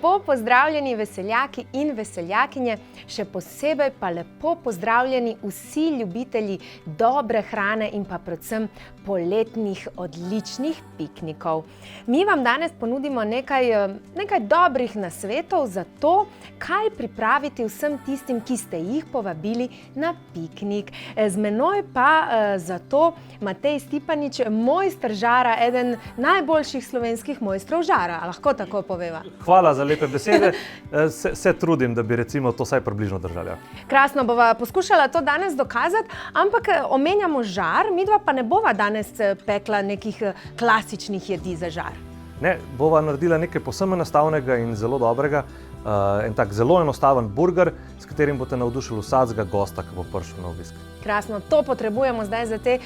Lepo pozdravljeni veseljaki in veseljakinje, še posebej pa lepo pozdravljeni vsi ljubitelji dobre hrane in pa predvsem poletnih odličnih piknikov. Mi vam danes ponudimo nekaj dobrih nasvetov za to, kaj pripraviti vsem tistim, ki ste jih povabili na piknik. Z menoj pa zato Matej Stipanič, mojster žara, eden najboljših slovenskih mojstrov žara. Lahko tako poveva? Hvala za lepe besede. Se trudim, da bi recimo to vsaj približno držali. Krasno, bova poskušala to danes dokazati, ampak omenjamo žar, midva pa ne bova danes pekla nekih klasičnih jedi za žar. Ne, bova naredila nekaj povsem enostavnega in zelo dobrega, en tak zelo enostaven burger, s katerim boste navdušili vsakega gosta, ki bo prišel na obisk. Krasno, to potrebujemo zdaj za te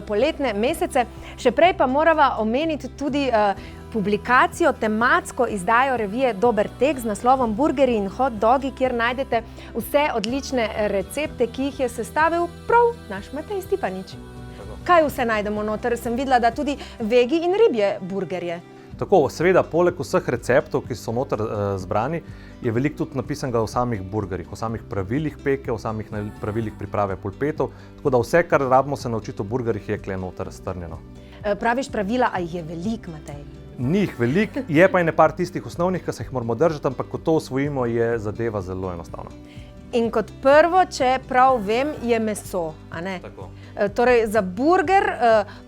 poletne mesece. Še prej pa morava omeniti tudi publikacijo, tematsko izdajo revije Dober tek z naslovom Burgeri in hot dogi, kjer najdete vse odlične recepte, ki jih je sestavil prav naš Matej Stipanič. Kaj vse najdemo noter? Sem videla, da tudi vegi in ribje burgerje. Tako, seveda, poleg vseh receptov, ki so noter zbrani, je veliko tudi napisanega o samih burgerjih, o samih pravilih peke, o samih pravilih priprave pulpetov, tako da vse, kar rabimo se naučiti o burgerjih, je kle noter strnjeno. Praviš pravila, a jih je veliko, Matej? Ni jih veliko, je pa ene par tistih osnovnih, ki se jih moramo držati, ampak ko to osvojimo, je zadeva zelo enostavna. In kot prvo, če prav vem, je meso, a ne? Tako. Torej, za burger,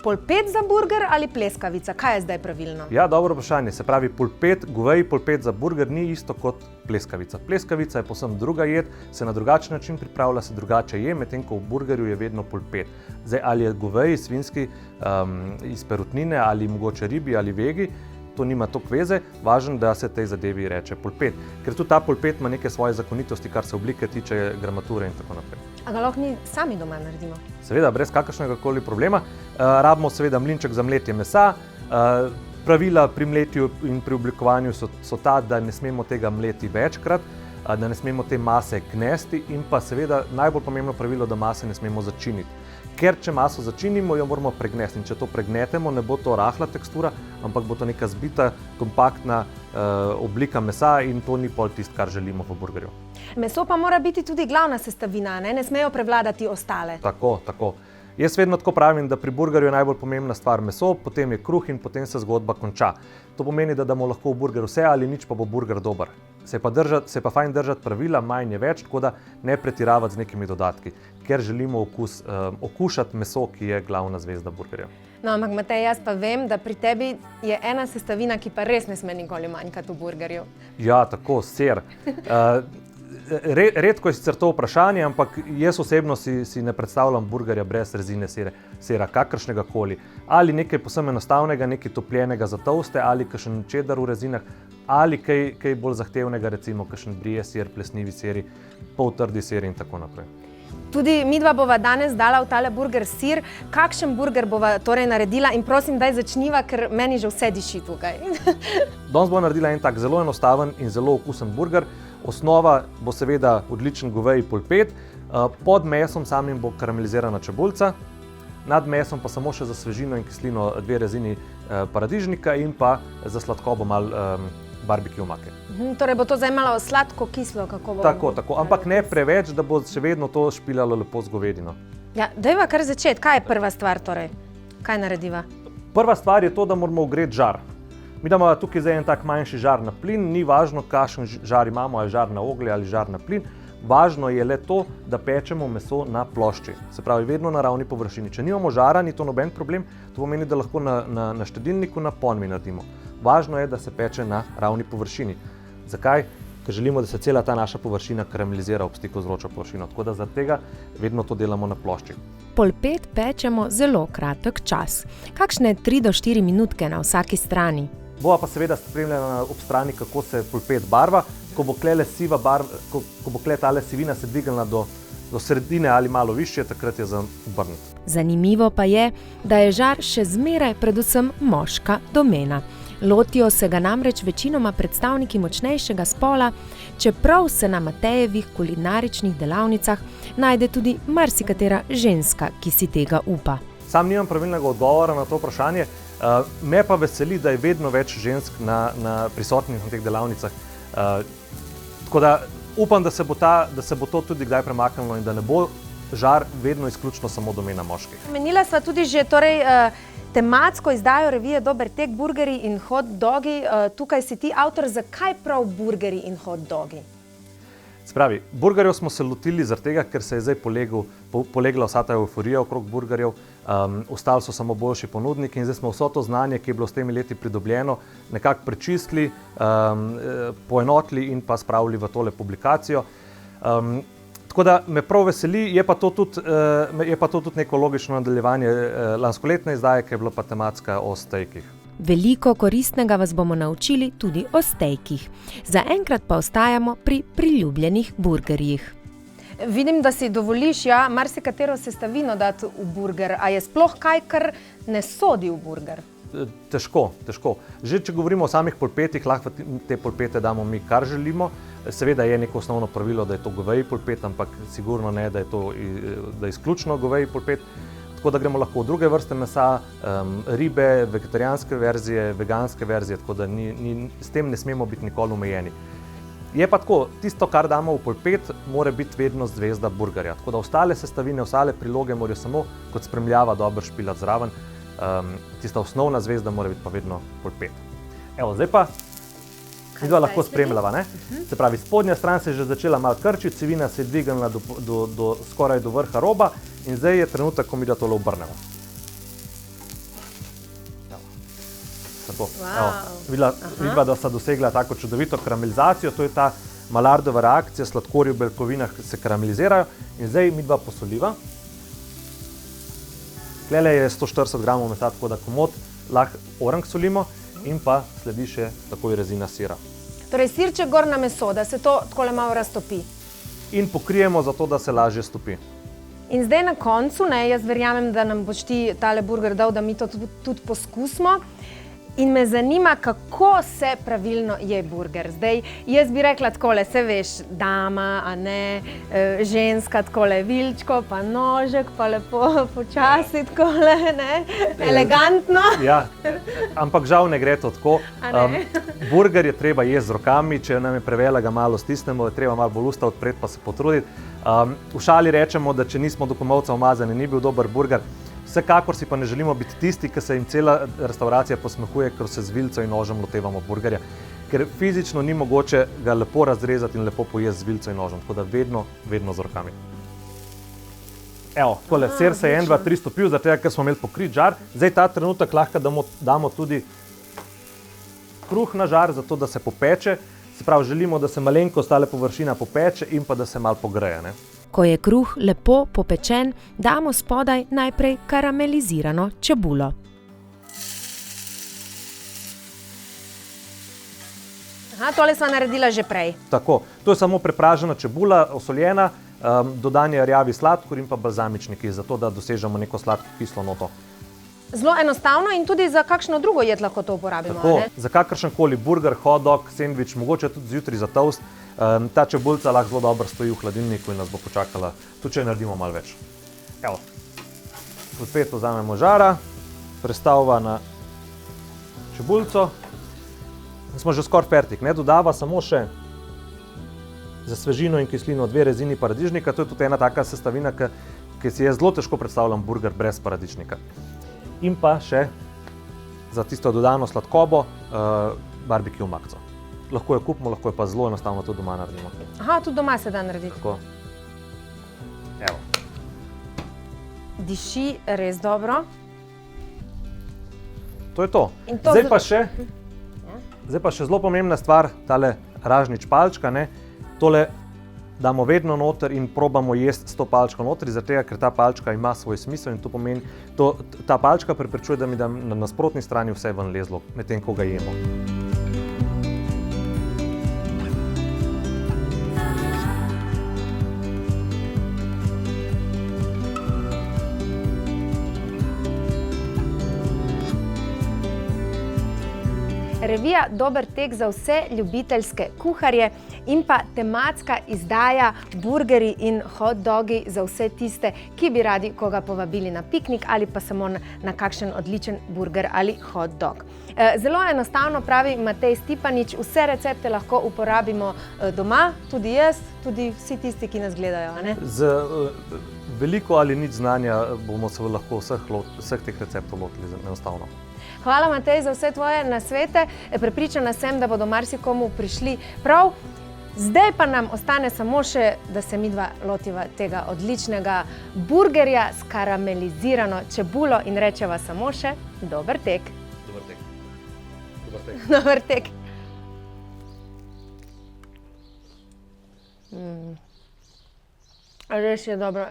polpet za burger ali pleskavica? Kaj je zdaj pravilno? Ja, dobro vprašanje. Se pravi, polpet, goveji polpet za burger ni isto kot pleskavica. Pleskavica je povsem druga jed, se na drugačen način pripravlja, se drugače je, medtem ko v burgerju je vedno polpet. Zdaj, ali je goveji, svinjski, iz perutnine ali mogoče ribi ali vegi, to nima toliko veze, važno, da se tej zadevi reče polpet. Ker tudi ta polpet ima neke svoje zakonitosti, kar se oblike tiče, gramature in tako naprej. A ga lahko mi sami doma naredimo? Seveda, brez kakršnega koli problema. Rabimo seveda mlinček za mletje mesa. Pravila pri mletju in pri oblikovanju so ta, da ne smemo tega mleti večkrat, da ne smemo te mase gnesti in pa seveda najbolj pomembno pravilo, da mase ne smemo začiniti. Ker če maso začinimo, jo moramo pregnesti in če to pregnetemo, ne bo to rahla tekstura, ampak bo to neka zbita, kompaktna oblika mesa in to ni pol tisto, kar želimo v burgerju. Meso pa mora biti tudi glavna sestavina, ne smejo prevladati ostale. Tako. Jaz vedno tako pravim, da pri burgerju je najbolj pomembna stvar meso, potem je kruh in potem se zgodba konča. To pomeni, da damo lahko v burger vse ali nič, pa bo burger dober. Se pa fajn držati pravila, manj je več, tako da ne pretiravati z nekimi dodatki, ker želimo okušati meso, ki je glavna zvezda burgerja. No, ampak Matej, jaz pa vem, da pri tebi je ena sestavina, ki pa res ne sme nikoli manjkati v burgerju. Ja, tako, sir. Redko je sicer to vprašanje, ampak jaz osebno si ne predstavljam burgerja brez rezine sira, kakršnega koli. Ali nekaj povsem enostavnega, nekaj topljenega za toste, ali kakšen čedar v rezinah, ali kaj bolj zahtevnega, recimo kakšen brie sir, plesnivi siri, poltrdi sir in tako naprej. Tudi midva bova danes dala v tale burger sir. Kakšen burger bova torej naredila in prosim, daj začniva, ker meni že vse diši tukaj. Danes bova naredila en tak zelo enostaven in zelo okusen burger. Osnova bo seveda odličen goveji polpet, pod mesom samim bo karamelizirana čebulca, nad mesom pa samo še za svežino in kislino 2 rezini paradižnika in pa za sladkobo malo barbecue omake. Torej bo to zdaj malo sladko-kislo, kako bo? Tako, ampak ne preveč, da bo še vedno to špilalo lepo z govedino. Ja, dajva kar začeti. Kaj je prva stvar torej? Kaj narediva? Prva stvar je to, da moramo ogreti žar. Mi damo tukaj zdaj en tak manjši žar na plin, ni važno, kakšen žar imamo, ali žar na oglje ali žar na plin. Važno je le to, da pečemo meso na plošči, se pravi vedno na ravni površini. Če nimamo žara, ni to noben problem, to pomeni, da lahko na štedilniku na ponvi naredimo. Važno je, da se peče na ravni površini. Zakaj? Ker želimo, da se cela ta naša površina karamelizira ob stiku z vročo površino, tako da zaradi tega vedno to delamo na plošči. Polpet pečemo zelo kratek čas. Kakšne 3 do 4 minutke na vsaki strani? Bova pa seveda spremljena ob strani, kako se polpet barva. Ko bo tale sivina se dvignila do sredine ali malo višje, takrat je za obrniti. Zanimivo pa je, da je žar še zmeraj predvsem moška domena. Lotijo se ga namreč večinoma predstavniki močnejšega spola, čeprav se na Matejevih kulinaričnih delavnicah najde tudi marsikatera ženska, ki si tega upa. Sam nimam pravilnega odgovora na to vprašanje, me pa veseli, da je vedno več žensk prisotnih na teh delavnicah. Tako da upam, da se bo to tudi kdaj premaknilo in da ne bo žar vedno izključno samo domena moških. Menila sva tudi že tematsko izdajo revije Dober tek, burgerji in hot dogi. Tukaj si ti avtor, zakaj prav burgerji in hot dogi? Spravi, burgerjev smo se lotili zaradi tega, ker se je zdaj polegla vsa ta euforija okrog burgerjev, ostali so samo boljši ponudniki in zdaj smo vso to znanje, ki je bilo s temi leti pridobljeno, nekako prečistili, poenotili in pa spravili v tole publikacijo. Tako da me prav veseli, je pa to tudi neko logično nadaljevanje lanskoletne izdaje, ki je bila pa tematska o stejkih. Veliko koristnega vas bomo naučili tudi o stejkih. Zaenkrat pa ostajamo pri priljubljenih burgerjih. Vidim, da si dovoliš marsikatero sestavino dati v burger. A je sploh kaj, kar ne sodi v burger? Težko. Že če govorimo o samih polpetih, lahko te polpete damo mi, kar želimo. Seveda je neko osnovno pravilo, da je to goveji polpet, ampak sigurno ne, da je izključno goveji polpet. Tako da gremo lahko v druge vrste mesa, ribe, vegetarijanske verzije, veganske verzije, tako da s tem ne smemo biti nikoli omejeni. Je pa tako, tisto, kar damo v polpet, mora biti vedno zvezda burgerja. Tako da ostale sestavine, ostale priloge morajo samo kot spremljava dobro špilati zraven. Tista osnovna zvezda mora biti pa vedno polpet. Evo, zdaj pa vidva lahko spremljava, ne? Se pravi, spodnja stran se je že začela malo krčiti, cevina se je dvignila skoraj do vrha roba in zdaj je trenutek, ko mi da tole obrnemo. Vidva, da sta dosegla tako čudovito karamelizacijo, to je ta Maillardova reakcija, sladkorji v belkovinah se karamelizirajo in zdaj midva posoliva. Tlele je 140 gramov mesa, tako da komot lahko orang solimo in pa sledi še takoj rezina sira. Torej sirček gor na meso, da se to takole malo raztopi. In pokrijemo zato, da se lažje stopi. In zdaj na koncu, jaz verjamem, da nam boš ti tale burger dal, da mi to tudi poskusimo. In me zanima, kako se pravilno je burger. Zdaj, jaz bi rekla takole, se veš, dama, a ne, ženska takole, vilčko, pa nožek, pa lepo počasi takole, ne, elegantno. Ja, ampak žal ne gre to tako. Burger je treba jesti z rokami, če nam je prevela, ga malo stisnemo, je treba malo bolj usta odpreti, pa se potruditi. V šali rečemo, da če nismo do komolca umazani, ni bil dober burger. Vsekakor si pa ne želimo biti tisti, ki se jim cela restauracija posmehuje, ker se z vilico in nožem lotevamo burgerja. Ker fizično ni mogoče ga lepo razrezati in lepo pojesti z vilico in nožem, tako da vedno z rokami. Evo, takole, sir se je 1, 2, 3 stopil, zato ker smo imeli pokrit žar. Zdaj ta trenutek lahko damo tudi kruh na žar, zato da se popeče. Se pravi, želimo, da se malenkost tale površina popeče in pa da se malo pogreje, ne. Ko je kruh lepo popečen, damo spodaj najprej karamelizirano čebulo. Tole sva naredila že prej. Tako, to je samo prepražena čebula, osoljena, dodan je rjavi sladkor in pa balzamičniki, zato da dosežemo neko sladko kislo noto. Zelo enostavno in tudi za kakšno drugo jed lahko to uporabimo, Tako, za kakršenkoli burger, hot dog, sendvič, mogoče tudi zjutraj za toast. Ta čebulca lahko zelo dobro stoji v hladilniku in nas bo počakala, tudi če naredimo malo več. Evo, spet vzamemo žara, prestavva na čebulco. Smo že skoraj fertik, ne, dodava samo še za svežino in kislino 2 rezini paradižnika. To je tudi ena taka sestavina, ki si jaz zelo težko predstavljam burger brez paradižnika. In pa še za tisto dodano sladkobo barbecue makco. Lahko jo kupimo, lahko jo pa zelo enostavno tudi doma naredimo. Tudi doma se da narediti. Tako. Evo. Diši res dobro. To je to. Zdaj pa še zelo pomembna stvar, tale ražnič palčka, ne. Tole damo vedno noter in probamo jesti s to palčko notri, zaradi tega, ker ta palčka ima svoj smisel in to pomeni, ta palčka preprečuje, da mi na nasprotni strani vse ven lezlo, medtem ko ga jemo. revija Dober tek za vse ljubiteljske kuharje in pa tematska izdaja burgerji in hot dogi za vse tiste, ki bi radi koga povabili na piknik ali pa samo na kakšen odličen burger ali hot dog. Zelo enostavno, pravi Matej Stipanič, vse recepte lahko uporabimo doma, tudi jaz, tudi vsi tisti, ki nas gledajo. Ne? Z veliko ali nič znanja bomo se lahko vseh teh receptov lotili enostavno. Hvala, Matej, za vse tvoje nasvete. Prepričana sem, da bodo marsikomu prišli prav. Zdaj pa nam ostane samo še, da se midva lotiva tega odličnega burgerja s karamelizirano čebulo in rečeva samo še dober tek. Dober tek. Dober tek. Dober tek. Res je dobro.